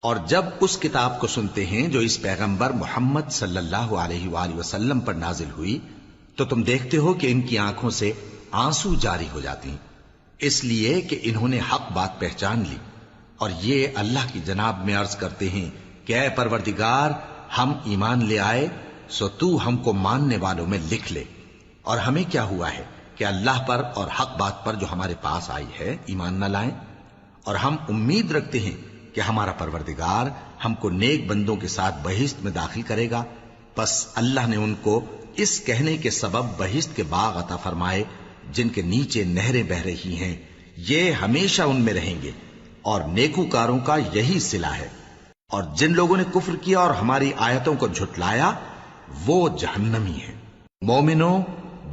اور جب اس کتاب کو سنتے ہیں جو اس پیغمبر محمد صلی اللہ علیہ وآلہ وسلم پر نازل ہوئی تو تم دیکھتے ہو کہ ان کی آنکھوں سے آنسو جاری ہو جاتی ہیں، اس لیے کہ انہوں نے حق بات پہچان لی، اور یہ اللہ کی جناب میں عرض کرتے ہیں کہ اے پروردگار، ہم ایمان لے آئے سو تو ہم کو ماننے والوں میں لکھ لے، اور ہمیں کیا ہوا ہے کہ اللہ پر اور حق بات پر جو ہمارے پاس آئی ہے ایمان نہ لائیں، اور ہم امید رکھتے ہیں کہ ہمارا پروردگار ہم کو نیک بندوں کے ساتھ بہشت میں داخل کرے گا۔ پس اللہ نے ان کو اس کہنے کے سبب بہشت کے باغ عطا فرمائے جن کے نیچے نہریں بہ رہی ہیں، یہ ہمیشہ ان میں رہیں گے، اور نیکوکاروں کا یہی صلہ ہے۔ اور جن لوگوں نے کفر کیا اور ہماری آیتوں کو جھٹلایا وہ جہنمی ہیں۔ مومنوں،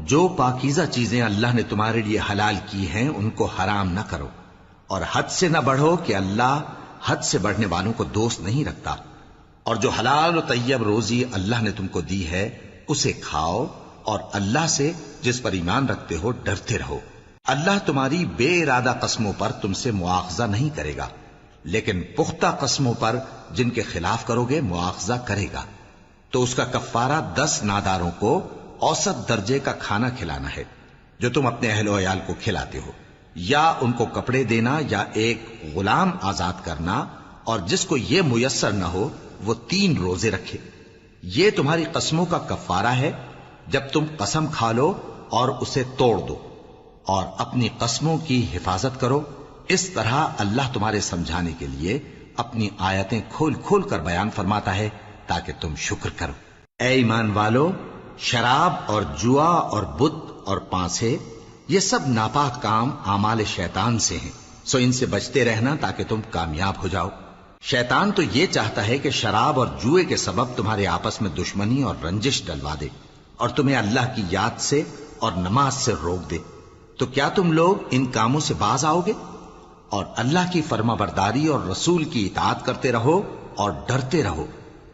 جو پاکیزہ چیزیں اللہ نے تمہارے لیے حلال کی ہیں ان کو حرام نہ کرو، اور حد سے نہ بڑھو کہ اللہ حد سے بڑھنے والوں کو دوست نہیں رکھتا، اور جو حلال و طیب روزی اللہ نے تم کو دی ہے اسے کھاؤ، اور اللہ سے جس پر ایمان رکھتے ہو ڈرتے رہو۔ اللہ تمہاری بے ارادہ قسموں پر تم سے مواخذہ نہیں کرے گا، لیکن پختہ قسموں پر جن کے خلاف کرو گے مواخذہ کرے گا، تو اس کا کفارہ 10 ناداروں کو اوسط درجے کا کھانا کھلانا ہے جو تم اپنے اہل و عیال کو کھلاتے ہو، یا ان کو کپڑے دینا یا ایک غلام آزاد کرنا، اور جس کو یہ میسر نہ ہو وہ 3 روزے رکھے۔ یہ تمہاری قسموں کا کفارہ ہے جب تم قسم کھا لو اور اسے توڑ دو، اور اپنی قسموں کی حفاظت کرو۔ اس طرح اللہ تمہارے سمجھانے کے لیے اپنی آیتیں کھول کھول کر بیان فرماتا ہے تاکہ تم شکر کرو۔ اے ایمان والو، شراب اور جوا اور بت اور پانسے یہ سب ناپاک کام اعمال شیطان سے ہیں، سو ان سے بچتے رہنا تاکہ تم کامیاب ہو جاؤ۔ شیطان تو یہ چاہتا ہے کہ شراب اور جوئے کے سبب تمہارے آپس میں دشمنی اور رنجش ڈلوا دے، اور تمہیں اللہ کی یاد سے اور نماز سے روک دے۔ تو کیا تم لوگ ان کاموں سے باز آؤ گے؟ اور اللہ کی فرما برداری اور رسول کی اطاعت کرتے رہو اور ڈرتے رہو۔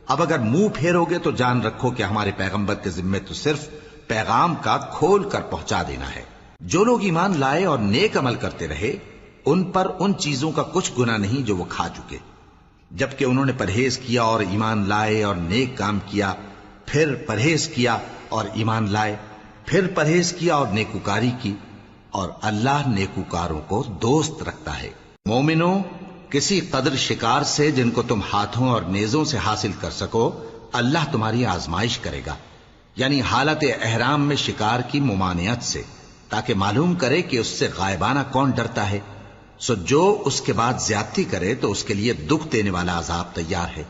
اب اگر منہ پھیرو گے تو جان رکھو کہ ہمارے پیغمبر کے ذمے تو صرف پیغام کا کھول کر پہنچا دینا ہے۔ جو لوگ ایمان لائے اور نیک عمل کرتے رہے ان پر ان چیزوں کا کچھ گناہ نہیں جو وہ کھا چکے، جبکہ انہوں نے پرہیز کیا اور ایمان لائے اور نیک کام کیا، پھر پرہیز کیا اور ایمان لائے، پھر پرہیز کیا اور نیکوکاری کی، اور اللہ نیکوکاروں کو دوست رکھتا ہے۔ مومنوں، کسی قدر شکار سے جن کو تم ہاتھوں اور نیزوں سے حاصل کر سکو اللہ تمہاری آزمائش کرے گا، یعنی حالت احرام میں شکار کی ممانعت سے، تاکہ معلوم کرے کہ اس سے غائبانہ کون ڈرتا ہے، سو جو اس کے بعد زیادتی کرے تو اس کے لیے دکھ دینے والا عذاب تیار ہے۔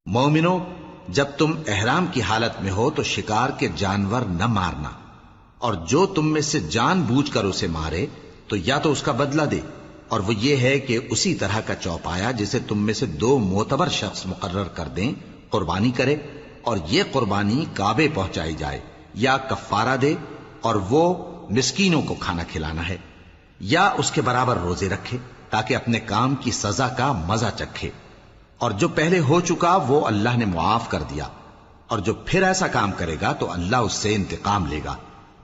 مومنوں، جب تم احرام کی حالت میں ہو تو شکار کے جانور نہ مارنا، اور جو تم میں سے جان بوجھ کر اسے مارے تو یا تو اس کا بدلہ دے، اور وہ یہ ہے کہ اسی طرح کا چوپایا جسے تم میں سے 2 معتبر شخص مقرر کر دیں قربانی کرے، اور یہ قربانی کعبے پہنچائی جائے، یا کفارہ دے اور وہ مسکینوں کو کھانا کھلانا ہے، یا اس کے برابر روزے رکھے تاکہ اپنے کام کی سزا کا مزہ چکھے، اور جو پہلے ہو چکا وہ اللہ نے معاف کر دیا، اور جو پھر ایسا کام کرے گا تو اللہ اس سے انتقام لے گا،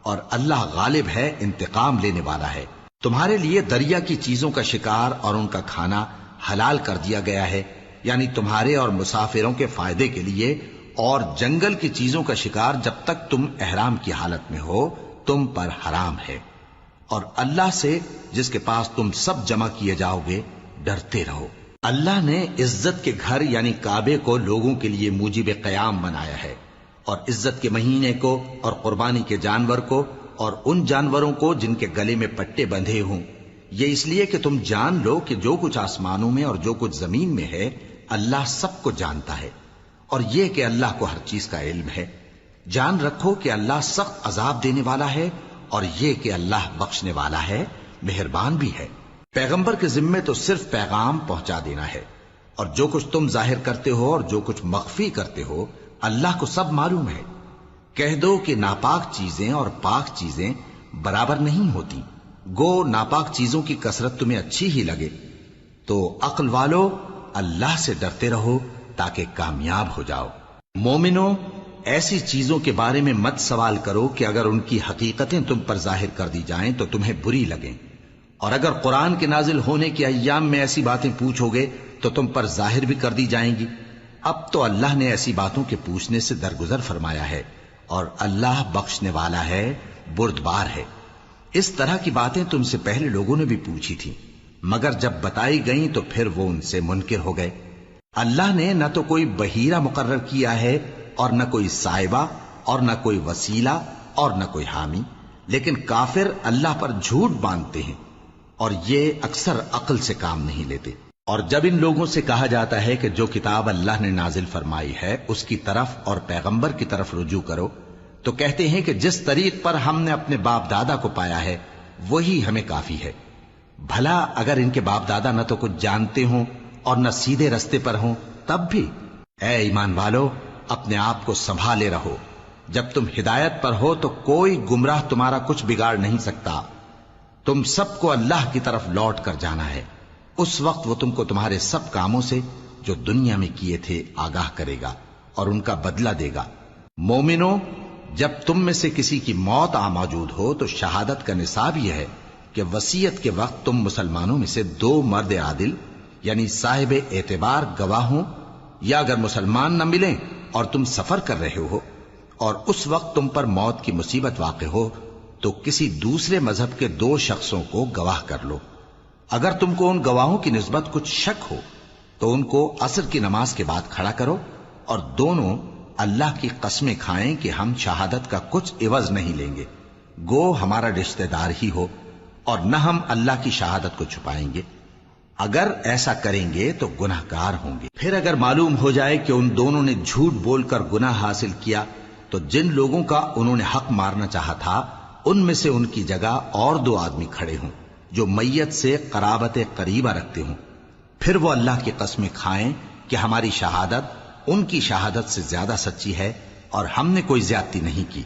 اور اللہ غالب ہے، انتقام لینے والا ہے۔ تمہارے لیے دریا کی چیزوں کا شکار اور ان کا کھانا حلال کر دیا گیا ہے، یعنی تمہارے اور مسافروں کے فائدے کے لیے، اور جنگل کی چیزوں کا شکار جب تک تم احرام کی حالت میں ہو تم پر حرام ہے، اور اللہ سے جس کے پاس تم سب جمع کیے جاؤ گے ڈرتے رہو۔ اللہ نے عزت کے گھر یعنی کعبے کو لوگوں کے لیے موجب قیام بنایا ہے، اور عزت کے مہینے کو اور قربانی کے جانور کو اور ان جانوروں کو جن کے گلے میں پٹے بندھے ہوں، یہ اس لیے کہ تم جان لو کہ جو کچھ آسمانوں میں اور جو کچھ زمین میں ہے اللہ سب کو جانتا ہے، اور یہ کہ اللہ کو ہر چیز کا علم ہے۔ جان رکھو کہ اللہ سخت عذاب دینے والا ہے، اور یہ کہ اللہ بخشنے والا ہے، مہربان بھی ہے۔ پیغمبر کے ذمے تو صرف پیغام پہنچا دینا ہے، اور جو کچھ تم ظاہر کرتے ہو اور جو کچھ مخفی کرتے ہو اللہ کو سب معلوم ہے۔ کہہ دو کہ ناپاک چیزیں اور پاک چیزیں برابر نہیں ہوتی، گو ناپاک چیزوں کی کثرت تمہیں اچھی ہی لگے، تو عقل والو اللہ سے ڈرتے رہو تاکہ کامیاب ہو جاؤ۔ مومنوں، ایسی چیزوں کے بارے میں مت سوال کرو کہ اگر ان کی حقیقتیں تم پر ظاہر کر دی جائیں تو تمہیں بری لگیں، اور اگر قرآن کے نازل ہونے کے ایام میں ایسی باتیں پوچھو گے تو تم پر ظاہر بھی کر دی جائیں گی۔ اب تو اللہ نے ایسی باتوں کے پوچھنے سے درگزر فرمایا ہے، اور اللہ بخشنے والا ہے، بردبار ہے۔ اس طرح کی باتیں تم سے پہلے لوگوں نے بھی پوچھی تھیں، مگر جب بتائی گئیں تو پھر وہ ان سے منکر ہو گئے۔ اللہ نے نہ تو کوئی بحیرہ مقرر کیا ہے، اور نہ کوئی سائبہ، اور نہ کوئی وسیلہ، اور نہ کوئی حامی، لیکن کافر اللہ پر جھوٹ باندھتے ہیں، اور یہ اکثر عقل سے کام نہیں لیتے۔ اور جب ان لوگوں سے کہا جاتا ہے کہ جو کتاب اللہ نے نازل فرمائی ہے اس کی طرف اور پیغمبر کی طرف رجوع کرو، تو کہتے ہیں کہ جس طریق پر ہم نے اپنے باپ دادا کو پایا ہے وہی ہمیں کافی ہے۔ بھلا اگر ان کے باپ دادا نہ تو کچھ جانتے ہوں اور نہ سیدھے رستے پر ہوں تب بھی؟ اے ایمان والو، اپنے آپ کو سنبھالے رہو، جب تم ہدایت پر ہو تو کوئی گمراہ تمہارا کچھ بگاڑ نہیں سکتا۔ تم سب کو اللہ کی طرف لوٹ کر جانا ہے، اس وقت وہ تم کو تمہارے سب کاموں سے جو دنیا میں کیے تھے آگاہ کرے گا اور ان کا بدلہ دے گا۔ مومنو، جب تم میں سے کسی کی موت آ موجود ہو تو شہادت کا نصاب یہ ہے کہ وصیت کے وقت تم مسلمانوں میں سے 2 مرد عادل یعنی صاحب اعتبار گواہ ہوں، یا اگر مسلمان نہ ملیں اور تم سفر کر رہے ہو اور اس وقت تم پر موت کی مصیبت واقع ہو تو کسی دوسرے مذہب کے 2 شخصوں کو گواہ کر لو۔ اگر تم کو ان گواہوں کی نسبت کچھ شک ہو تو ان کو عصر کی نماز کے بعد کھڑا کرو، اور دونوں اللہ کی قسمیں کھائیں کہ ہم شہادت کا کچھ عوض نہیں لیں گے، گو ہمارا رشتہ دار ہی ہو، اور نہ ہم اللہ کی شہادت کو چھپائیں گے۔ اگر ایسا کریں گے تو گناہ گار ہوں گے۔ پھر اگر معلوم ہو جائے کہ ان دونوں نے جھوٹ بول کر گناہ حاصل کیا تو جن لوگوں کا انہوں نے حق مارنا چاہا تھا ان میں سے ان کی جگہ اور 2 آدمی کھڑے ہوں جو میت سے قرابت قریبہ رکھتے ہوں، پھر وہ اللہ کی قسمیں کھائیں کہ ہماری شہادت ان کی شہادت سے زیادہ سچی ہے اور ہم نے کوئی زیادتی نہیں کی۔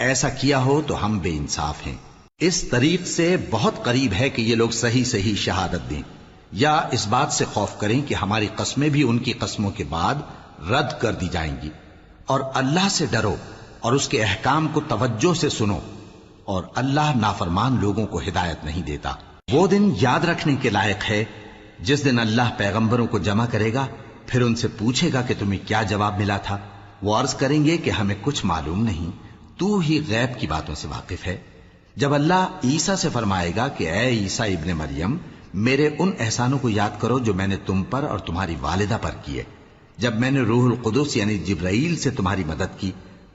ایسا کیا ہو تو ہم بے انصاف ہیں۔ اس طریق سے بہت قریب ہے کہ یہ لوگ صحیح صحیح شہادت دیں، یا اس بات سے خوف کریں کہ ہماری قسمیں بھی ان کی قسموں کے بعد رد کر دی جائیں گی۔ اور اللہ سے ڈرو اور اس کے احکام کو توجہ سے سنو، اور اللہ نافرمان لوگوں کو ہدایت نہیں دیتا۔ وہ دن یاد رکھنے کے لائق ہے جس دن اللہ پیغمبروں کو جمع کرے گا، پھر ان سے پوچھے گا کہ تمہیں کیا جواب ملا تھا۔ وہ عرض کریں گے کہ ہمیں کچھ معلوم نہیں، تو ہی غیب کی باتوں سے واقف ہے۔ جب اللہ عیسیٰ سے فرمائے گا کہ اے عیسیٰ ابن مریم، میرے ان احسانوں کو یاد کرو جو میں نے تم پر اور تمہاری والدہ پر کیے، جب میں نے روح القدس یعنی جبرائیل سے تمہاری مدد کی،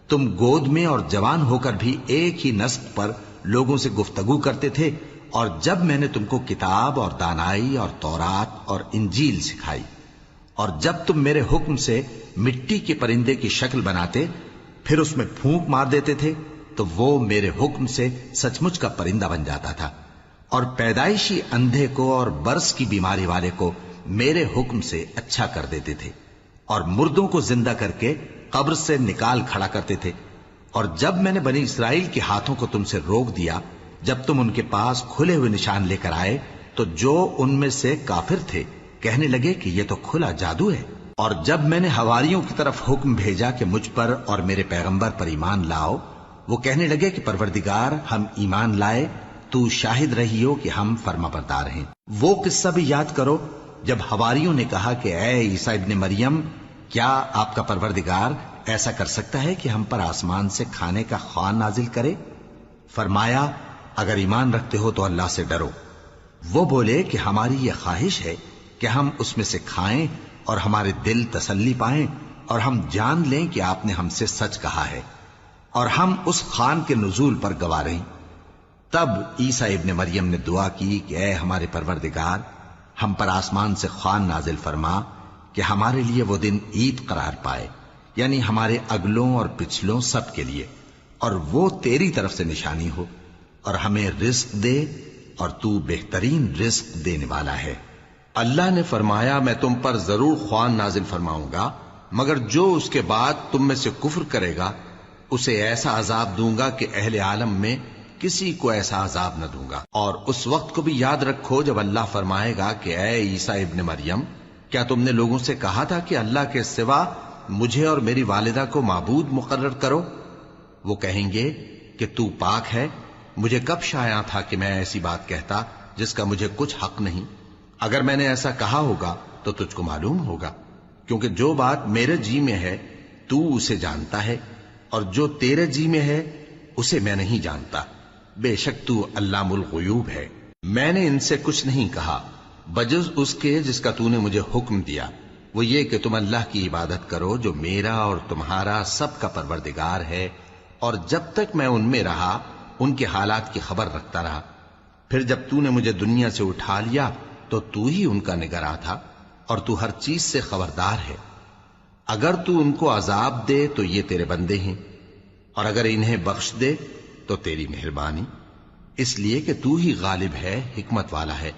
تم گود میں اور جوان ہو کر بھی ایک ہی نسق پر لوگوں سے گفتگو کرتے تھے، اور جب میں نے تم کو کتاب اور دانائی اور تورات اور انجیل سکھائی، اور جب تم میرے حکم سے مٹی کے پرندے کی شکل بناتے پھر اس میں پھونک مار دیتے تھے تو وہ میرے حکم سے سچ مچ کا پرندہ بن جاتا تھا، اور پیدائشی اندھے کو اور برس کی بیماری والے کو میرے حکم سے اچھا کر دیتے تھے، اور مردوں کو زندہ کر کے قبر سے نکال کھڑا کرتے تھے۔ اور جب میں نے بنی اسرائیل کے ہاتھوں کو تم سے روک دیا جب تم ان کے پاس کھلے ہوئے نشان لے کر آئے تو جو ان میں سے کافر تھے کہنے لگے کہ یہ تو کھلا جادو ہے۔ اور جب میں نے حواریوں کی طرف حکم بھیجا کہ مجھ پر اور میرے پیغمبر پر ایمان لاؤ، وہ کہنے لگے کہ پروردگار، ہم ایمان لائے، تو شاہد رہی ہو کہ ہم فرما بردار ہیں۔ وہ قصہ بھی یاد کرو جب حواریوں نے کہا کہ اے عیسیٰ ابن مریم، کیا آپ کا پروردگار ایسا کر سکتا ہے کہ ہم پر آسمان سے کھانے کا خوان نازل کرے؟ فرمایا، اگر ایمان رکھتے ہو تو اللہ سے ڈرو۔ وہ بولے کہ ہماری یہ خواہش ہے کہ ہم اس میں سے کھائیں اور ہمارے دل تسلی پائیں، اور ہم جان لیں کہ آپ نے ہم سے سچ کہا ہے، اور ہم اس خوان کے نزول پر گواہ رہیں۔ تب عیسیٰ ابن مریم نے دعا کی کہ اے ہمارے پروردگار، ہم پر آسمان سے خوان نازل فرما کہ ہمارے لیے وہ دن عید قرار پائے، یعنی ہمارے اگلوں اور پچھلوں سب کے لیے، اور وہ تیری طرف سے نشانی ہو، اور ہمیں رزق دے، اور تو بہترین رزق دینے والا ہے۔ اللہ نے فرمایا، میں تم پر ضرور خوان نازل فرماؤں گا، مگر جو اس کے بعد تم میں سے کفر کرے گا اسے ایسا عذاب دوں گا کہ اہل عالم میں کسی کو ایسا عذاب نہ دوں گا۔ اور اس وقت کو بھی یاد رکھو جب اللہ فرمائے گا کہ اے عیسیٰ ابن مریم، کیا تم نے لوگوں سے کہا تھا کہ اللہ کے سوا مجھے اور میری والدہ کو معبود مقرر کرو؟ وہ کہیں گے کہ تو پاک ہے، مجھے کب شایع تھا کہ میں ایسی بات کہتا جس کا مجھے کچھ حق نہیں۔ اگر میں نے ایسا کہا ہوگا تو تجھ کو معلوم ہوگا، کیونکہ جو بات میرے جی میں ہے تو اسے جانتا ہے، اور جو تیرے جی میں ہے اسے میں نہیں جانتا۔ بے شک تو علام الغیوب ہے۔ میں نے ان سے کچھ نہیں کہا بجز اس کے جس کا تو نے مجھے حکم دیا، وہ یہ کہ تم اللہ کی عبادت کرو جو میرا اور تمہارا سب کا پروردگار ہے، اور جب تک میں ان میں رہا ان کے حالات کی خبر رکھتا رہا۔ پھر جب تو نے مجھے دنیا سے اٹھا لیا تو تو ہی ان کا نگراں تھا، اور تو ہر چیز سے خبردار ہے۔ اگر تو ان کو عذاب دے تو یہ تیرے بندے ہیں، اور اگر انہیں بخش دے تو تیری مہربانی، اس لیے کہ تو ہی غالب ہے، حکمت والا ہے۔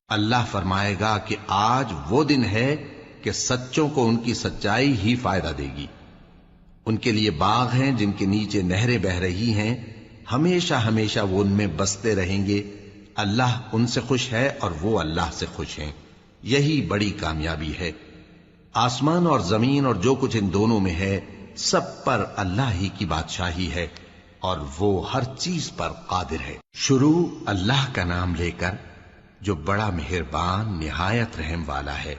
اللہ فرمائے گا کہ آج وہ دن ہے کہ سچوں کو ان کی سچائی ہی فائدہ دے گی۔ ان کے لیے باغ ہیں جن کے نیچے نہریں بہ رہی ہیں، ہمیشہ ہمیشہ وہ ان میں بستے رہیں گے۔ اللہ ان سے خوش ہے اور وہ اللہ سے خوش ہیں، یہی بڑی کامیابی ہے۔ آسمان اور زمین اور جو کچھ ان دونوں میں ہے سب پر اللہ ہی کی بادشاہی ہے، اور وہ ہر چیز پر قادر ہے۔ شروع اللہ کا نام لے کر جو بڑا مہربان نہایت رحم والا ہے۔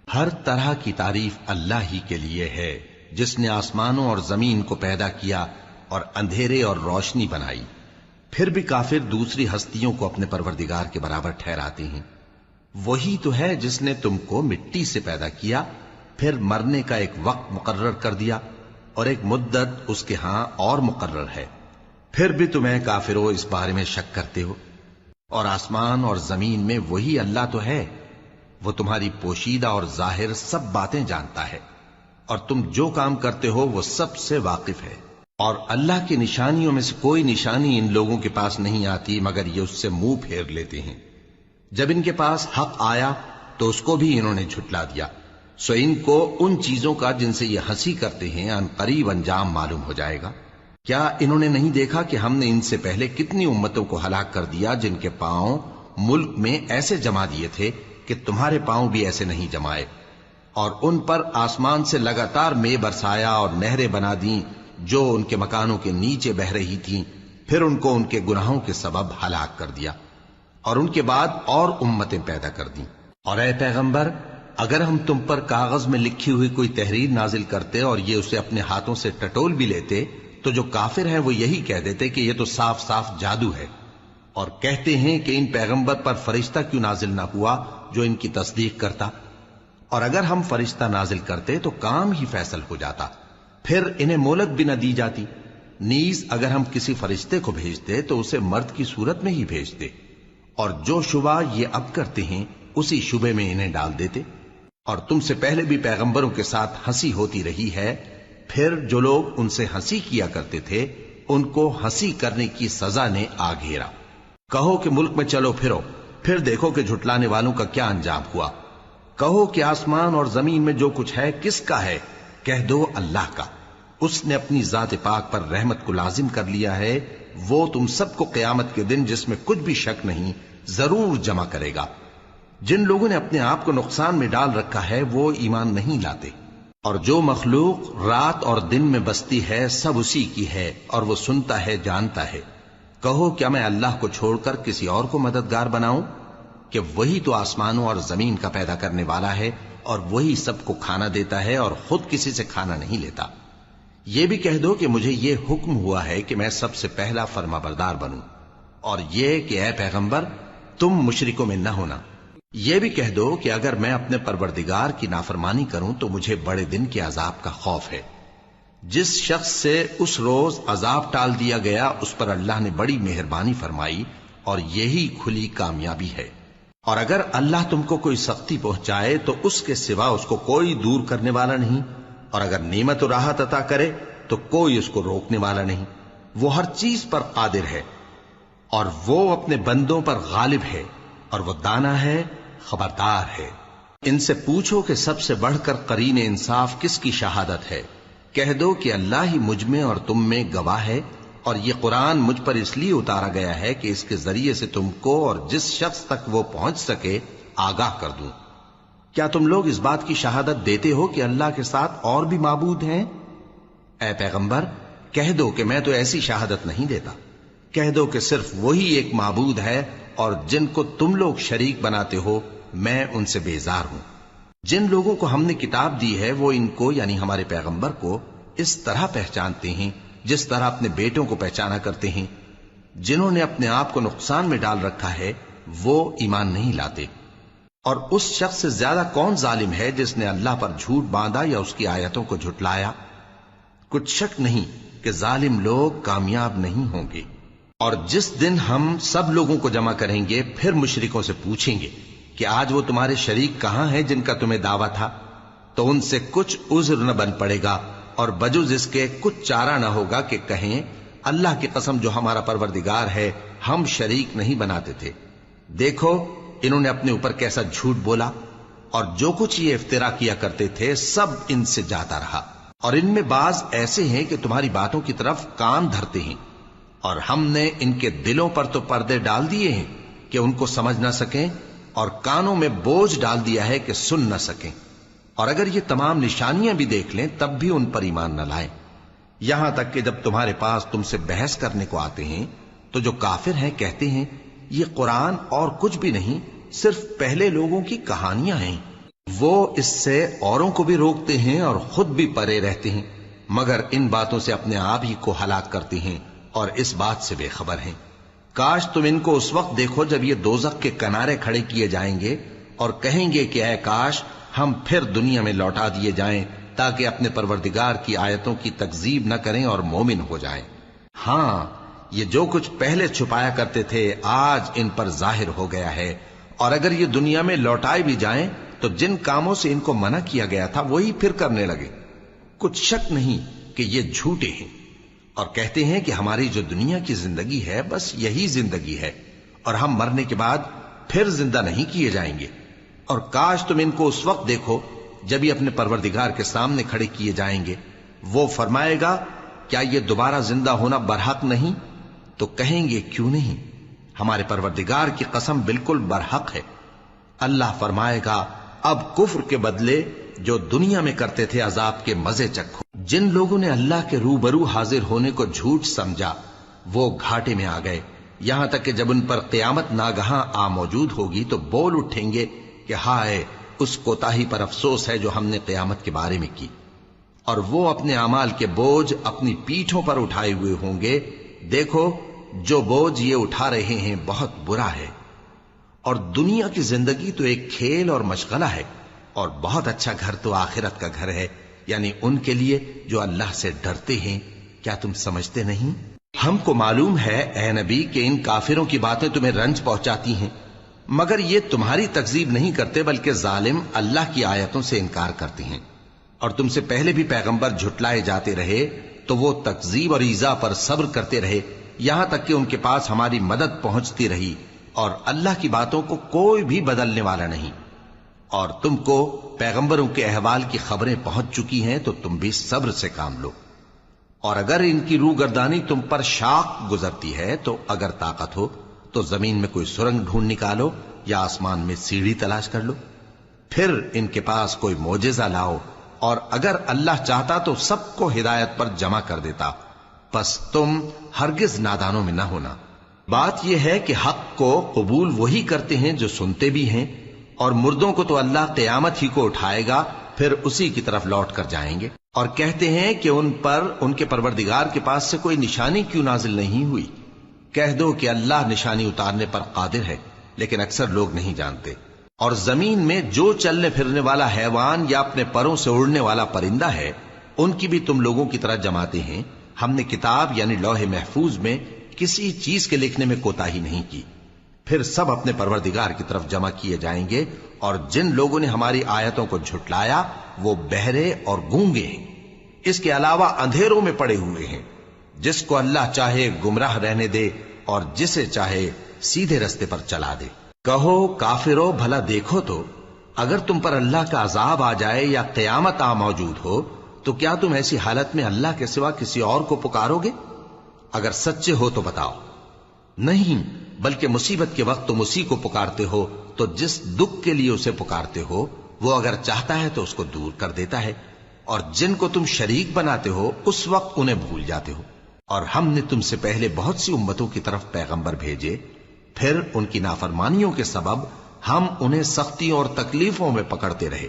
ہر طرح کی تعریف اللہ ہی کے لیے ہے، جس نے آسمانوں اور زمین کو پیدا کیا اور اندھیرے اور روشنی بنائی۔ پھر بھی کافر دوسری ہستیوں کو اپنے پروردگار کے برابر ٹھہراتے ہیں۔ وہی تو ہے جس نے تم کو مٹی سے پیدا کیا، پھر مرنے کا ایک وقت مقرر کر دیا، اور ایک مدت اس کے ہاں اور مقرر ہے۔ پھر بھی تمہیں کافروں اس بارے میں شک کرتے ہو، اور آسمان اور زمین میں وہی اللہ تو ہے، وہ تمہاری پوشیدہ اور ظاہر سب باتیں جانتا ہے، اور تم جو کام کرتے ہو وہ سب سے واقف ہے۔ اور اللہ کی نشانیوں میں سے کوئی نشانی ان لوگوں کے پاس نہیں آتی مگر یہ اس سے منہ پھیر لیتے ہیں۔ جب ان کے پاس حق آیا تو اس کو بھی انہوں نے جھٹلا دیا، سو ان کو ان چیزوں کا جن سے یہ ہنسی کرتے ہیں ان قریب انجام معلوم ہو جائے گا۔ کیا انہوں نے نہیں دیکھا کہ ہم نے ان سے پہلے کتنی امتوں کو ہلاک کر دیا جن کے پاؤں ملک میں ایسے جما دیے تھے کہ تمہارے پاؤں بھی ایسے نہیں جمائے، اور ان پر آسمان سے لگاتار مے برسایا اور نہریں بنا دیں جو ان کے مکانوں کے نیچے بہ رہی تھیں، پھر ان کو ان کے گناہوں کے سبب ہلاک کر دیا، اور ان کے بعد اور امتیں پیدا کر دیں۔ اور اے پیغمبر، اگر ہم تم پر کاغذ میں لکھی ہوئی کوئی تحریر نازل کرتے اور یہ اسے اپنے ہاتھوں سے ٹٹول بھی لیتے تو جو کافر ہیں وہ یہی کہہ دیتے کہ یہ تو صاف صاف جادو ہے، اور کہتے ہیں کہ ان پیغمبر پر فرشتہ کیوں نازل نہ ہوا جو ان کی تصدیق کرتا، اور اگر ہم فرشتہ نازل کرتے تو کام ہی فیصل ہو جاتا، پھر انہیں مہلت بھی نہ دی جاتی۔ نیز اگر ہم کسی فرشتے کو بھیجتے تو اسے مرد کی صورت میں ہی بھیجتے، اور جو شبہ یہ اب کرتے ہیں اسی شبے میں انہیں ڈال دیتے۔ اور تم سے پہلے بھی پیغمبروں کے ساتھ ہنسی ہوتی رہی ہے، پھر جو لوگ ان سے ہنسی کیا کرتے تھے ان کو ہنسی کرنے کی سزا نے آ گھیرا۔ کہو کہ ملک میں چلو پھرو، پھر دیکھو کہ جھٹلانے والوں کا کیا انجام ہوا۔ کہو کہ آسمان اور زمین میں جو کچھ ہے کس کا ہے؟ کہہ دو اللہ کا۔ اس نے اپنی ذات پاک پر رحمت کو لازم کر لیا ہے، وہ تم سب کو قیامت کے دن جس میں کچھ بھی شک نہیں ضرور جمع کرے گا۔ جن لوگوں نے اپنے آپ کو نقصان میں ڈال رکھا ہے وہ ایمان نہیں لاتے، اور جو مخلوق رات اور دن میں بستی ہے سب اسی کی ہے، اور وہ سنتا ہے جانتا ہے۔ کہو کیا میں اللہ کو چھوڑ کر کسی اور کو مددگار بناؤں کہ وہی تو آسمانوں اور زمین کا پیدا کرنے والا ہے، اور وہی سب کو کھانا دیتا ہے اور خود کسی سے کھانا نہیں لیتا۔ یہ بھی کہہ دو کہ مجھے یہ حکم ہوا ہے کہ میں سب سے پہلا فرما بردار بنوں، اور یہ کہ اے پیغمبر تم مشرکوں میں نہ ہونا۔ یہ بھی کہہ دو کہ اگر میں اپنے پروردگار کی نافرمانی کروں تو مجھے بڑے دن کے عذاب کا خوف ہے۔ جس شخص سے اس روز عذاب ٹال دیا گیا اس پر اللہ نے بڑی مہربانی فرمائی، اور یہی کھلی کامیابی ہے۔ اور اگر اللہ تم کو کوئی سختی پہنچائے تو اس کے سوا اس کو کوئی دور کرنے والا نہیں، اور اگر نعمت و راحت عطا کرے تو کوئی اس کو روکنے والا نہیں۔ وہ ہر چیز پر قادر ہے، اور وہ اپنے بندوں پر غالب ہے، اور وہ دانا ہے، خبردار ہے۔ ان سے پوچھو کہ سب سے بڑھ کر قرین انصاف کس کی شہادت ہے؟ کہہ دو کہ اللہ ہی مجھ میں اور تم میں گواہ ہے، اور یہ قرآن مجھ پر اس لیے اتارا گیا ہے کہ اس کے ذریعے سے تم کو اور جس شخص تک وہ پہنچ سکے آگاہ کر دوں۔ کیا تم لوگ اس بات کی شہادت دیتے ہو کہ اللہ کے ساتھ اور بھی معبود ہیں؟ اے پیغمبر کہہ دو کہ میں تو ایسی شہادت نہیں دیتا۔ کہہ دو کہ صرف وہی ایک معبود ہے، اور جن کو تم لوگ شریک بناتے ہو میں ان سے بیزار ہوں۔ جن لوگوں کو ہم نے کتاب دی ہے وہ ان کو یعنی ہمارے پیغمبر کو اس طرح پہچانتے ہیں جس طرح اپنے بیٹوں کو پہچانا کرتے ہیں. جنہوں نے اپنے آپ کو نقصان میں ڈال رکھا ہے وہ ایمان نہیں لاتے. اور اس شخص سے زیادہ کون ظالم ہے جس نے اللہ پر جھوٹ باندھا یا اس کی آیتوں کو جھٹلایا؟ کچھ شک نہیں کہ ظالم لوگ کامیاب نہیں ہوں گے. اور جس دن ہم سب لوگوں کو جمع کریں گے پھر مشرکوں سے پوچھیں گے کہ آج وہ تمہارے شریک کہاں ہیں جن کا تمہیں دعویٰ تھا؟ تو ان سے کچھ عذر نہ بن پڑے گا اور بجز اس کے کچھ چارہ نہ ہوگا کہ کہیں اللہ کی قسم جو ہمارا پروردگار ہے ہم شریک نہیں بناتے تھے. دیکھو انہوں نے اپنے اوپر کیسا جھوٹ بولا اور جو کچھ یہ افترا کیا کرتے تھے سب ان سے جاتا رہا. اور ان میں بعض ایسے ہیں کہ تمہاری باتوں کی طرف کان دھرتے ہیں اور ہم نے ان کے دلوں پر تو پردے ڈال دیے ہیں کہ ان کو سمجھ نہ سکیں اور کانوں میں بوجھ ڈال دیا ہے کہ سن نہ سکیں. اور اگر یہ تمام نشانیاں بھی دیکھ لیں تب بھی ان پر ایمان نہ لائیں. یہاں تک کہ جب تمہارے پاس تم سے بحث کرنے کو آتے ہیں تو جو کافر ہیں کہتے ہیں یہ قرآن اور کچھ بھی نہیں صرف پہلے لوگوں کی کہانیاں ہیں. وہ اس سے اوروں کو بھی روکتے ہیں اور خود بھی پرے رہتے ہیں مگر ان باتوں سے اپنے آپ ہی کو ہلاک کرتے ہیں اور اس بات سے بے خبر ہیں. کاش تم ان کو اس وقت دیکھو جب یہ دوزخ کے کنارے کھڑے کیے جائیں گے اور کہیں گے کہ اے کاش ہم پھر دنیا میں لوٹا دیے جائیں تاکہ اپنے پروردگار کی آیتوں کی تکذیب نہ کریں اور مومن ہو جائیں. ہاں یہ جو کچھ پہلے چھپایا کرتے تھے آج ان پر ظاہر ہو گیا ہے. اور اگر یہ دنیا میں لوٹائے بھی جائیں تو جن کاموں سے ان کو منع کیا گیا تھا وہی پھر کرنے لگے. کچھ شک نہیں کہ یہ جھوٹے ہیں اور کہتے ہیں کہ ہماری جو دنیا کی زندگی ہے بس یہی زندگی ہے اور ہم مرنے کے بعد پھر زندہ نہیں کیے جائیں گے. اور کاش تم ان کو اس وقت دیکھو جب یہ اپنے پروردگار کے سامنے کھڑے کیے جائیں گے. وہ فرمائے گا کیا یہ دوبارہ زندہ ہونا برحق نہیں؟ تو کہیں گے کیوں نہیں، ہمارے پروردگار کی قسم بالکل برحق ہے. اللہ فرمائے گا اب کفر کے بدلے جو دنیا میں کرتے تھے عذاب کے مزے چکھو. جن لوگوں نے اللہ کے روبرو حاضر ہونے کو جھوٹ سمجھا وہ گھاٹے میں آ گئے، یہاں تک کہ جب ان پر قیامت ناگہاں آ موجود ہوگی تو بول اٹھیں گے کہ ہائے اس کوتاہی پر افسوس ہے جو ہم نے قیامت کے بارے میں کی. اور وہ اپنے اعمال کے بوجھ اپنی پیٹھوں پر اٹھائے ہوئے ہوں گے. دیکھو جو بوجھ یہ اٹھا رہے ہیں بہت برا ہے. اور دنیا کی زندگی تو ایک کھیل اور مشغلہ ہے اور بہت اچھا گھر تو آخرت کا گھر ہے، یعنی ان کے لیے جو اللہ سے ڈرتے ہیں. کیا تم سمجھتے نہیں؟ ہم کو معلوم ہے اے نبی کہ ان کافروں کی باتیں تمہیں رنج پہنچاتی ہیں مگر یہ تمہاری تکذیب نہیں کرتے بلکہ ظالم اللہ کی آیتوں سے انکار کرتے ہیں. اور تم سے پہلے بھی پیغمبر جھٹلائے جاتے رہے تو وہ تکذیب اور ایذا پر صبر کرتے رہے یہاں تک کہ ان کے پاس ہماری مدد پہنچتی رہی اور اللہ کی باتوں کو کوئی بھی بدلنے والا نہیں. اور تم کو پیغمبروں کے احوال کی خبریں پہنچ چکی ہیں تو تم بھی صبر سے کام لو. اور اگر ان کی روگردانی تم پر شاق گزرتی ہے تو اگر طاقت ہو تو زمین میں کوئی سرنگ ڈھونڈ نکالو یا آسمان میں سیڑھی تلاش کر لو، پھر ان کے پاس کوئی معجزہ لاؤ اور اگر اللہ چاہتا تو سب کو ہدایت پر جمع کر دیتا. پس تم ہرگز نادانوں میں نہ ہونا. بات یہ ہے کہ حق کو قبول وہی کرتے ہیں جو سنتے بھی ہیں اور مردوں کو تو اللہ قیامت ہی کو اٹھائے گا پھر اسی کی طرف لوٹ کر جائیں گے. اور کہتے ہیں کہ ان پر ان کے پروردگار کے پاس سے کوئی نشانی کیوں نازل نہیں ہوئی. کہہ دو کہ اللہ نشانی اتارنے پر قادر ہے لیکن اکثر لوگ نہیں جانتے. اور زمین میں جو چلنے پھرنے والا حیوان یا اپنے پروں سے اڑنے والا پرندہ ہے ان کی بھی تم لوگوں کی طرح جماتے ہیں. ہم نے کتاب یعنی لوح محفوظ میں کسی چیز کے لکھنے میں کوتاہی نہیں کی. پھر سب اپنے پروردگار کی طرف جمع کیے جائیں گے. اور جن لوگوں نے ہماری آیتوں کو جھٹلایا وہ بہرے اور گونگے ہیں، اس کے علاوہ اندھیروں میں پڑے ہوئے ہیں. جس کو اللہ چاہے گمراہ رہنے دے اور جسے چاہے سیدھے رستے پر چلا دے. کہو کافرو بھلا دیکھو تو اگر تم پر اللہ کا عذاب آ جائے یا قیامت آ موجود ہو تو کیا تم ایسی حالت میں اللہ کے سوا کسی اور کو پکارو گے؟ اگر سچے ہو تو بتاؤ. نہیں بلکہ مصیبت کے وقت تم اسی کو پکارتے ہو تو جس دکھ کے لیے اسے پکارتے ہو وہ اگر چاہتا ہے تو اس کو دور کر دیتا ہے. اور جن کو تم شریک بناتے ہو اس وقت انہیں بھول جاتے ہو. اور ہم نے تم سے پہلے بہت سی امتوں کی طرف پیغمبر بھیجے، پھر ان کی نافرمانیوں کے سبب ہم انہیں سختیوں اور تکلیفوں میں پکڑتے رہے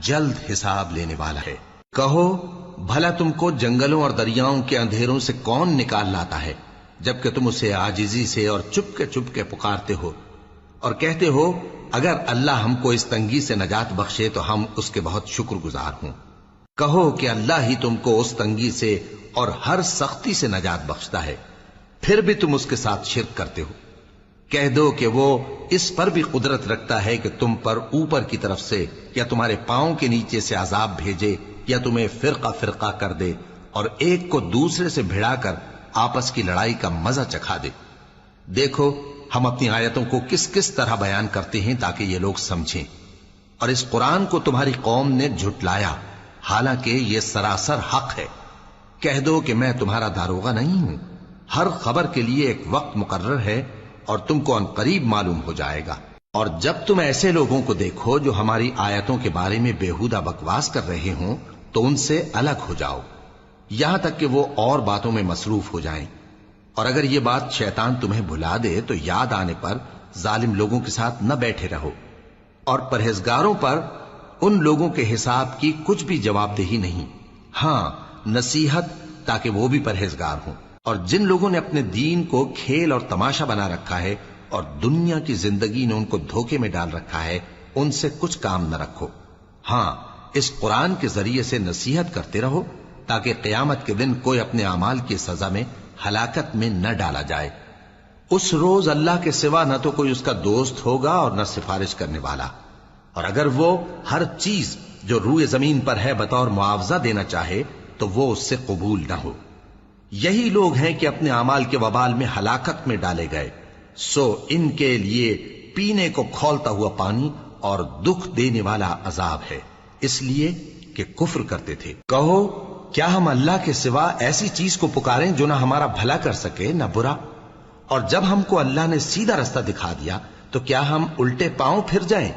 جلد حساب لینے والا ہے۔ کہو بھلا تم کو جنگلوں اور دریاؤں کے اندھیروں سے کون نکال لاتا ہے، جبکہ تم اسے عاجزی سے اور چپ کے پکارتے ہو اور کہتے ہو اگر اللہ ہم کو اس تنگی سے نجات بخشے تو ہم اس کے بہت شکر گزار ہوں۔ کہو کہ اللہ ہی تم کو اس تنگی سے اور ہر سختی سے نجات بخشتا ہے، پھر بھی تم اس کے ساتھ شرک کرتے ہو۔ کہہ دو کہ وہ اس پر بھی قدرت رکھتا ہے کہ تم پر اوپر کی طرف سے یا تمہارے پاؤں کے نیچے سے عذاب بھیجے یا تمہیں فرقہ فرقہ کر دے اور ایک کو دوسرے سے بھڑا کر آپس کی لڑائی کا مزہ چکھا دے۔ دیکھو ہم اپنی آیتوں کو کس کس طرح بیان کرتے ہیں تاکہ یہ لوگ سمجھیں، اور اس قرآن کو تمہاری قوم نے جھٹلایا حالانکہ یہ سراسر حق ہے۔ کہہ دو کہ میں تمہارا داروغہ نہیں ہوں، ہر خبر کے لیے ایک وقت مقرر ہے اور تم کو ان قریب معلوم ہو جائے گا۔ اور جب تم ایسے لوگوں کو دیکھو جو ہماری آیتوں کے بارے میں بےہودہ بکواس کر رہے ہوں تو ان سے الگ ہو جاؤ، یہاں تک کہ وہ اور باتوں میں مصروف ہو جائیں۔ اور اگر یہ بات شیطان تمہیں بھلا دے تو یاد آنے پر ظالم لوگوں کے ساتھ نہ بیٹھے رہو، اور پرہیزگاروں پر ان لوگوں کے حساب کی کچھ بھی جواب دہی نہیں، ہاں نصیحت تاکہ وہ بھی پرہیزگار ہوں۔ اور جن لوگوں نے اپنے دین کو کھیل اور تماشا بنا رکھا ہے اور دنیا کی زندگی نے ان کو دھوکے میں ڈال رکھا ہے، ان سے کچھ کام نہ رکھو، ہاں اس قرآن کے ذریعے سے نصیحت کرتے رہو تاکہ قیامت کے دن کوئی اپنے اعمال کی سزا میں ہلاکت میں نہ ڈالا جائے۔ اس روز اللہ کے سوا نہ تو کوئی اس کا دوست ہوگا اور نہ سفارش کرنے والا، اور اگر وہ ہر چیز جو روئے زمین پر ہے بطور معاوضہ دینا چاہے تو وہ اس سے قبول نہ ہو۔ یہی لوگ ہیں کہ اپنے اعمال کے وبال میں ہلاکت میں ڈالے گئے، سو ان کے لیے پینے کو کھولتا ہوا پانی اور دکھ دینے والا عذاب ہے، اس لیے کہ کفر کرتے تھے۔ کہو کیا ہم اللہ کے سوا ایسی چیز کو پکاریں جو نہ ہمارا بھلا کر سکے نہ برا؟ اور جب ہم کو اللہ نے سیدھا رستہ دکھا دیا تو کیا ہم الٹے پاؤں پھر جائیں؟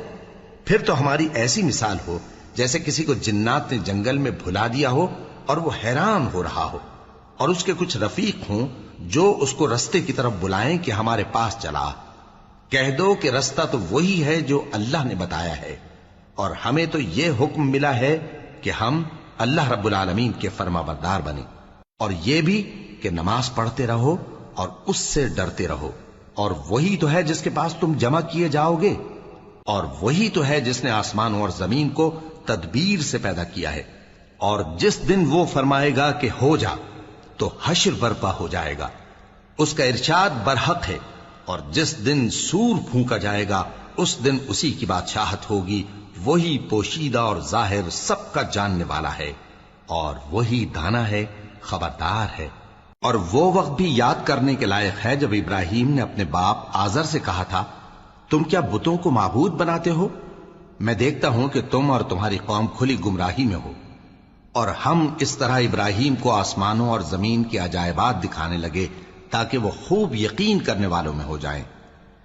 پھر تو ہماری ایسی مثال ہو جیسے کسی کو جنات نے جنگل میں بھلا دیا ہو اور وہ حیران ہو رہا ہو، اور اس کے کچھ رفیق ہوں جو اس کو رستے کی طرف بلائیں کہ ہمارے پاس چلا۔ کہہ دو کہ رستہ تو وہی ہے جو اللہ نے بتایا ہے، اور ہمیں تو یہ حکم ملا ہے کہ ہم اللہ رب العالمین کے فرما بردار بنیں، اور یہ بھی کہ نماز پڑھتے رہو اور اس سے ڈرتے رہو، اور وہی تو ہے جس کے پاس تم جمع کیے جاؤ گے، اور وہی تو ہے جس نے آسمانوں اور زمین کو تدبیر سے پیدا کیا ہے، اور جس دن وہ فرمائے گا کہ ہو جا تو حشر برپا ہو جائے گا، اس کا ارشاد برحق ہے، اور جس دن سور پھونکا جائے گا اس دن اسی کی بادشاہت ہوگی، وہی پوشیدہ اور ظاہر سب کا جاننے والا ہے، اور وہی دانا ہے خبردار ہے۔ اور وہ وقت بھی یاد کرنے کے لائق ہے جب ابراہیم نے اپنے باپ آزر سے کہا تھا تم کیا بتوں کو معبود بناتے ہو؟ میں دیکھتا ہوں کہ تم اور تمہاری قوم کھلی گمراہی میں ہو۔ اور ہم اس طرح ابراہیم کو آسمانوں اور زمین کے عجائبات دکھانے لگے تاکہ وہ خوب یقین کرنے والوں میں ہو جائیں۔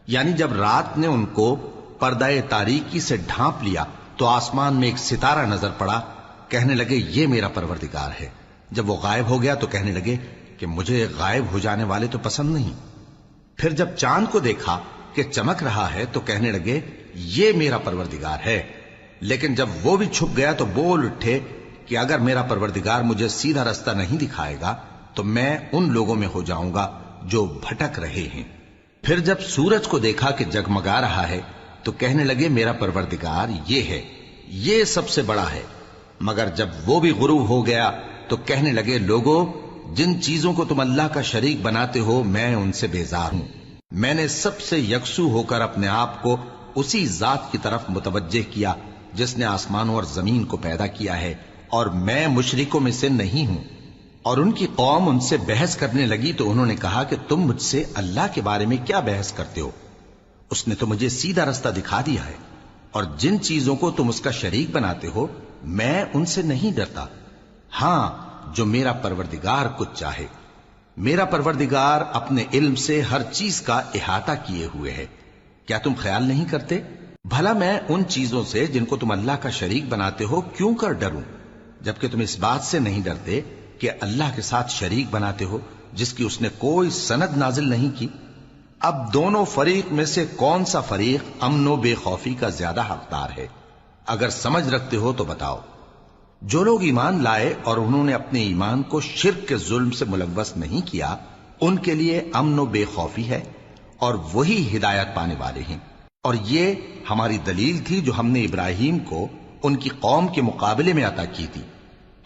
یعنی جب رات نے ان کو پردہ تاریکی سے ڈھانپ لیا تو آسمان میں ایک ستارہ نظر پڑا، کہنے لگے یہ میرا پروردگار ہے۔ جب وہ غائب ہو گیا تو کہنے لگے کہ مجھے غائب ہو جانے والے تو پسند نہیں۔ پھر جب چاند کو دیکھا کہ چمک رہا ہے تو کہنے لگے یہ میرا پروردگار ہے۔ لیکن جب وہ بھی چھپ گیا تو بول اٹھے کہ اگر میرا پروردگار مجھے سیدھا رستہ نہیں دکھائے گا تو میں ان لوگوں میں ہو جاؤں گا جو بھٹک رہے ہیں۔ پھر جب سورج کو دیکھا کہ جگمگا رہا ہے تو کہنے لگے میرا پروردگار یہ ہے، یہ سب سے بڑا ہے۔ مگر جب وہ بھی غروب ہو گیا تو کہنے لگے لوگو جن چیزوں کو تم اللہ کا شریک بناتے ہو میں ان سے بیزار ہوں۔ میں نے سب سے یکسو ہو کر اپنے آپ کو اسی ذات کی طرف متوجہ کیا جس نے آسمانوں اور زمین کو پیدا کیا ہے، اور میں مشرکوں میں سے نہیں ہوں۔ اور ان کی قوم ان سے بحث کرنے لگی تو انہوں نے کہا کہ تم مجھ سے اللہ کے بارے میں کیا بحث کرتے ہو؟ اس نے تو مجھے سیدھا رستہ دکھا دیا ہے، اور جن چیزوں کو تم اس کا شریک بناتے ہو میں ان سے نہیں ڈرتا، ہاں جو میرا پروردگار کچھ چاہے۔ میرا پروردگار اپنے علم سے ہر چیز کا احاطہ کیے ہوئے ہے۔ کیا تم خیال نہیں کرتے؟ بھلا میں ان چیزوں سے جن کو تم اللہ کا شریک بناتے ہو کیوں کر ڈروں، جبکہ تم اس بات سے نہیں ڈرتے کہ اللہ کے ساتھ شریک بناتے ہو جس کی اس نے کوئی سند نازل نہیں کی۔ اب دونوں فریق میں سے کون سا فریق امن و بے خوفی کا زیادہ حقدار ہے؟ اگر سمجھ رکھتے ہو تو بتاؤ۔ جو لوگ ایمان لائے اور انہوں نے اپنے ایمان کو شرک کے ظلم سے ملوث نہیں کیا، ان کے لیے امن و بے خوفی ہے، اور وہی ہدایت پانے والے ہیں۔ اور یہ ہماری دلیل تھی جو ہم نے ابراہیم کو ان کی قوم کے مقابلے میں عطا کی تھی۔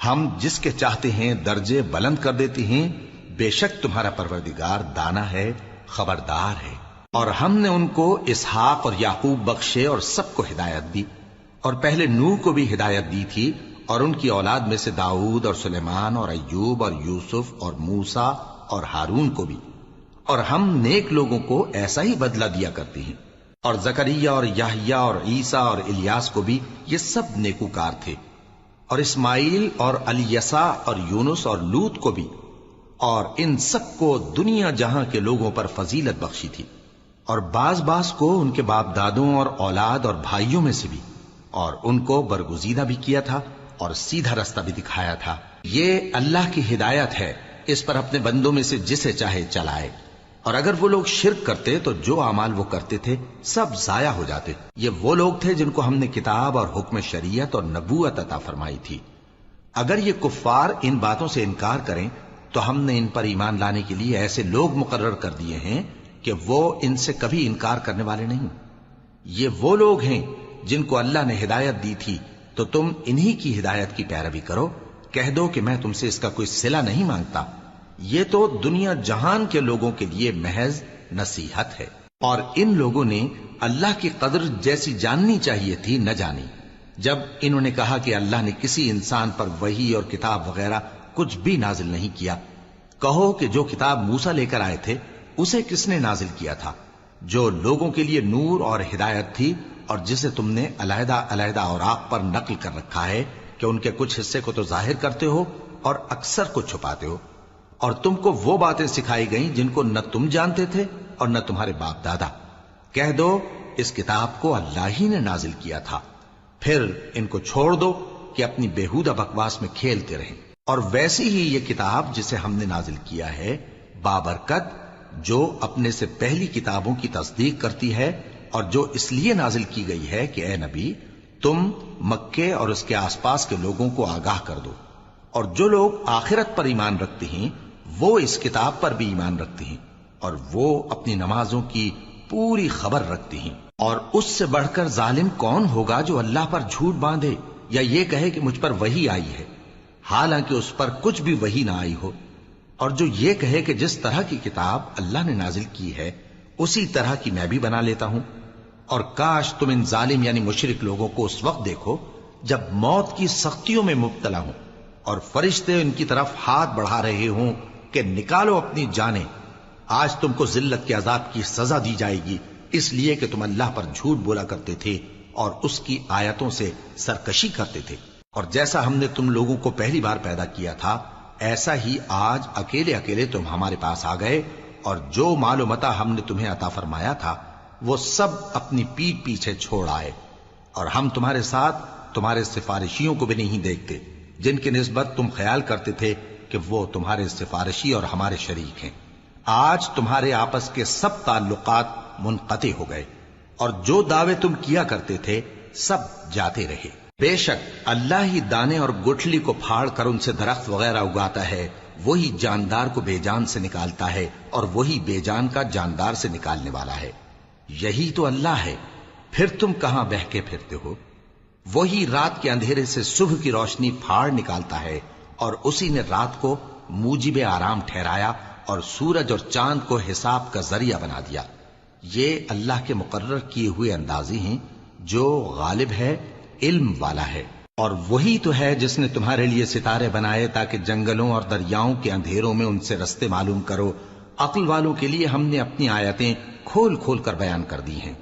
ہم جس کے چاہتے ہیں درجے بلند کر دیتے ہیں، بے شک تمہارا پروردگار دانا ہے، خبردار ہے۔ اور ہم نے ان کو اسحاق اور یعقوب بخشے اور سب کو ہدایت دی، اور پہلے نوح کو بھی ہدایت دی تھی، اور ان کی اولاد میں سے داؤد اور سلیمان اور ایوب اور یوسف اور موسیٰ اور ہارون کو بھی۔ اور ہم نیک لوگوں کو ایسا ہی بدلہ دیا کرتے ہیں۔ اور زکریا اور یحییٰ اور عیسیٰ اور الیاس کو بھی، یہ سب نیکوکار تھے۔ اور اسماعیل اور الیسع اور یونس اور لوط کو بھی، اور ان سب کو دنیا جہاں کے لوگوں پر فضیلت بخشی تھی، اور بعض کو ان کے باپ دادوں اور اولاد اور بھائیوں میں سے بھی، اور ان کو برگزیدہ بھی کیا تھا اور سیدھا رستہ بھی دکھایا تھا۔ یہ اللہ کی ہدایت ہے، اس پر اپنے بندوں میں سے جسے چاہے چلائے۔ اور اگر وہ لوگ شرک کرتے تو جو اعمال وہ کرتے تھے سب ضائع ہو جاتے۔ یہ وہ لوگ تھے جن کو ہم نے کتاب اور حکم شریعت اور نبوت عطا فرمائی تھی۔ اگر یہ کفار ان باتوں سے انکار کریں تو ہم نے ان پر ایمان لانے کے لیے ایسے لوگ مقرر کر دیے ہیں کہ وہ ان سے کبھی انکار کرنے والے نہیں۔ یہ وہ لوگ ہیں جن کو اللہ نے ہدایت دی تھی، تو تم انہی کی ہدایت کی پیروی کرو۔ کہہ دو کہ میں تم سے اس کا کوئی صلہ نہیں مانگتا، یہ تو دنیا جہان کے لوگوں کے لیے محض نصیحت ہے۔ اور ان لوگوں نے اللہ کی قدر جیسی جاننی چاہیے تھی نہ جانی، جب انہوں نے کہا کہ اللہ نے کسی انسان پر وحی اور کتاب وغیرہ کچھ بھی نازل نہیں کیا۔ کہو کہ جو کتاب موسیٰ لے کر آئے تھے اسے کس نے نازل کیا تھا، جو لوگوں کے لیے نور اور ہدایت تھی، اور جسے تم نے علیحدہ علیحدہ اوراق پر نقل کر رکھا ہے کہ ان کے کچھ حصے کو تو ظاہر کرتے ہو اور اکثر کو چھپاتے ہو۔ اور تم کو وہ باتیں سکھائی گئیں جن کو نہ تم جانتے تھے اور نہ تمہارے باپ دادا۔ کہہ دو اس کتاب کو اللہ ہی نے نازل کیا تھا، پھر ان کو چھوڑ دو کہ اپنی بیہودہ بکواس میں کھیلتے رہیں۔ اور ویسی ہی یہ کتاب جسے ہم نے نازل کیا ہے بابرکت، جو اپنے سے پہلی کتابوں کی تصدیق کرتی ہے، اور جو اس لیے نازل کی گئی ہے کہ اے نبی تم مکے اور اس کے آس پاس کے لوگوں کو آگاہ کر دو۔ اور جو لوگ آخرت پر ایمان رکھتے ہیں وہ اس کتاب پر بھی ایمان رکھتے ہیں، اور وہ اپنی نمازوں کی پوری خبر رکھتے ہیں۔ اور اس سے بڑھ کر ظالم کون ہوگا جو اللہ پر جھوٹ باندھے یا یہ کہے کہ مجھ پر وحی آئی ہے، حالانکہ اس پر کچھ بھی وحی نہ آئی ہو، اور جو یہ کہے کہ جس طرح کی کتاب اللہ نے نازل کی ہے اسی طرح کی میں بھی بنا لیتا ہوں۔ اور کاش تم ان ظالم یعنی مشرک لوگوں کو اس وقت دیکھو جب موت کی سختیوں میں مبتلا ہوں، اور فرشتے ان کی طرف ہاتھ بڑھا رہے ہوں کہ نکالو اپنی جانیں، آج تم کو ذلت کے عذاب کی سزا دی جائے گی، اس لیے کہ تم اللہ پر جھوٹ بولا کرتے تھے اور اس کی آیتوں سے سرکشی کرتے تھے۔ اور جیسا ہم نے تم لوگوں کو پہلی بار پیدا کیا تھا ایسا ہی آج اکیلے اکیلے تم ہمارے پاس آ گئے، اور جو مال و متاع ہم نے تمہیں عطا فرمایا تھا وہ سب اپنی پیٹھ پیچھے چھوڑ آئے، اور ہم تمہارے ساتھ تمہارے سفارشیوں کو بھی نہیں دیکھتے جن کی نسبت تم خیال کرتے تھے کہ وہ تمہارے سفارشی اور ہمارے شریک ہیں۔ آج تمہارے آپس کے سب تعلقات منقطع ہو گئے، اور جو دعوے تم کیا کرتے تھے سب جاتے رہے۔ بے شک اللہ ہی دانے اور گٹھلی کو پھاڑ کر ان سے درخت وغیرہ اگاتا ہے، وہی جاندار کو بے جان سے نکالتا ہے، اور وہی بے جان کا جاندار سے نکالنے والا ہے۔ یہی تو اللہ ہے، پھر تم کہاں بہکے پھرتے ہو؟ وہی رات کے اندھیرے سے صبح کی روشنی پھاڑ نکالتا ہے، اور اسی نے رات کو موجب آرام ٹھہرایا اور سورج اور چاند کو حساب کا ذریعہ بنا دیا۔ یہ اللہ کے مقرر کیے ہوئے اندازے ہیں، جو غالب ہے، علم والا ہے۔ اور وہی تو ہے جس نے تمہارے لیے ستارے بنائے تاکہ جنگلوں اور دریاؤں کے اندھیروں میں ان سے رستے معلوم کرو۔ عقل والوں کے لیے ہم نے اپنی آیتیں کھول کھول کر بیان کر دی ہیں۔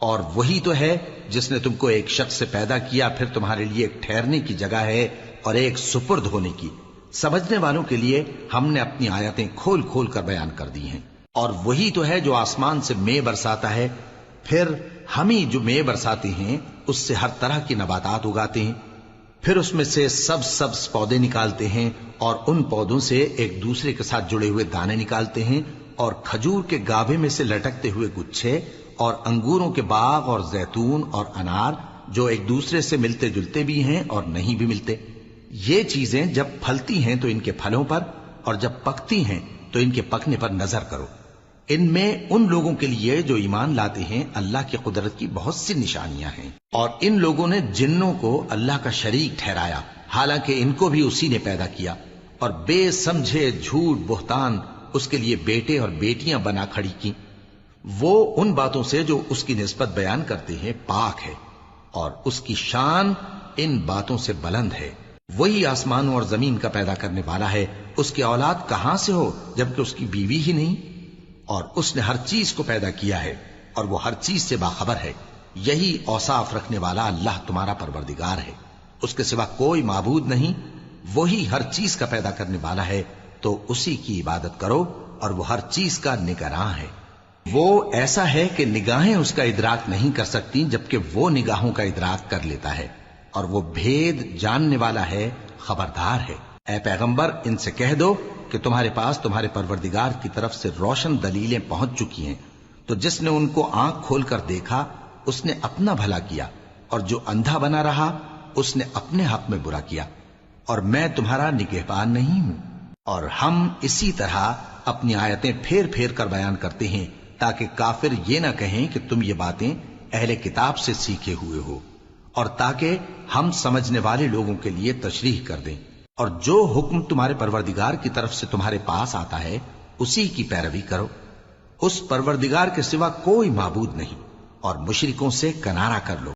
اور وہی تو ہے جس نے تم کو ایک شخص سے پیدا کیا، پھر تمہارے لیے ایک ٹھہرنے کی جگہ ہے اور ایک سپرد ہونے کی۔ سمجھنے والوں کے لیے ہم نے اپنی آیتیں کھول کھول کر بیان کر دی ہیں۔ اور وہی تو ہے جو آسمان سے مے برساتا ہے، پھر ہم ہی جو مے برساتے ہیں اس سے ہر طرح کی نباتات اگاتے ہیں، پھر اس میں سے سبز پودے نکالتے ہیں، اور ان پودوں سے ایک دوسرے کے ساتھ جڑے ہوئے دانے نکالتے ہیں، اور کھجور کے گابھے میں سے لٹکتے ہوئے گچھے، اور انگوروں کے باغ اور زیتون اور انار جو ایک دوسرے سے ملتے جلتے بھی ہیں اور نہیں بھی ملتے۔ یہ چیزیں جب پھلتی ہیں تو ان کے پھلوں پر، اور جب پکتی ہیں تو ان کے پکنے پر نظر کرو۔ ان میں ان لوگوں کے لیے جو ایمان لاتے ہیں اللہ کی قدرت کی بہت سی نشانیاں ہیں، اور ان لوگوں نے جنوں کو اللہ کا شریک ٹھہرایا، حالانکہ ان کو بھی اسی نے پیدا کیا، اور بے سمجھے جھوٹ بہتان اس کے لیے بیٹے اور بیٹیاں بنا کھڑی کی۔ وہ ان باتوں سے جو اس کی نسبت بیان کرتے ہیں پاک ہے، اور اس کی شان ان باتوں سے بلند ہے۔ وہی آسمانوں اور زمین کا پیدا کرنے والا ہے، اس کی اولاد کہاں سے ہو جبکہ اس کی بیوی ہی نہیں؟ اور اس نے ہر چیز کو پیدا کیا ہے، اور وہ ہر چیز سے باخبر ہے۔ یہی اوصاف رکھنے والا اللہ تمہارا پروردگار ہے، اس کے سوا کوئی معبود نہیں۔ وہی ہر چیز کا پیدا کرنے والا ہے، تو اسی کی عبادت کرو، اور وہ ہر چیز کا نگراں ہے۔ وہ ایسا ہے کہ نگاہیں اس کا ادراک نہیں کر سکتی، جبکہ وہ نگاہوں کا ادراک کر لیتا ہے، اور وہ بھید جاننے والا ہے، خبردار ہے۔ اے پیغمبر، ان سے کہہ دو کہ تمہارے پاس تمہارے پروردگار کی طرف سے روشن دلیلیں پہنچ چکی ہیں، تو جس نے ان کو آنکھ کھول کر دیکھا اس نے اپنا بھلا کیا، اور جو اندھا بنا رہا اس نے اپنے حق میں برا کیا، اور میں تمہارا نگہبان نہیں ہوں۔ اور ہم اسی طرح اپنی آیتیں پھیر پھیر کر بیان کرتے ہیں تاکہ کافر یہ نہ کہیں کہ تم یہ باتیں اہل کتاب سے سیکھے ہوئے ہو، اور تاکہ ہم سمجھنے والے لوگوں کے لیے تشریح کر دیں۔ اور جو حکم تمہارے پروردگار کی طرف سے تمہارے پاس آتا ہے اسی کی پیروی کرو، اس پروردگار کے سوا کوئی معبود نہیں، اور مشرکوں سے کنارہ کر لو۔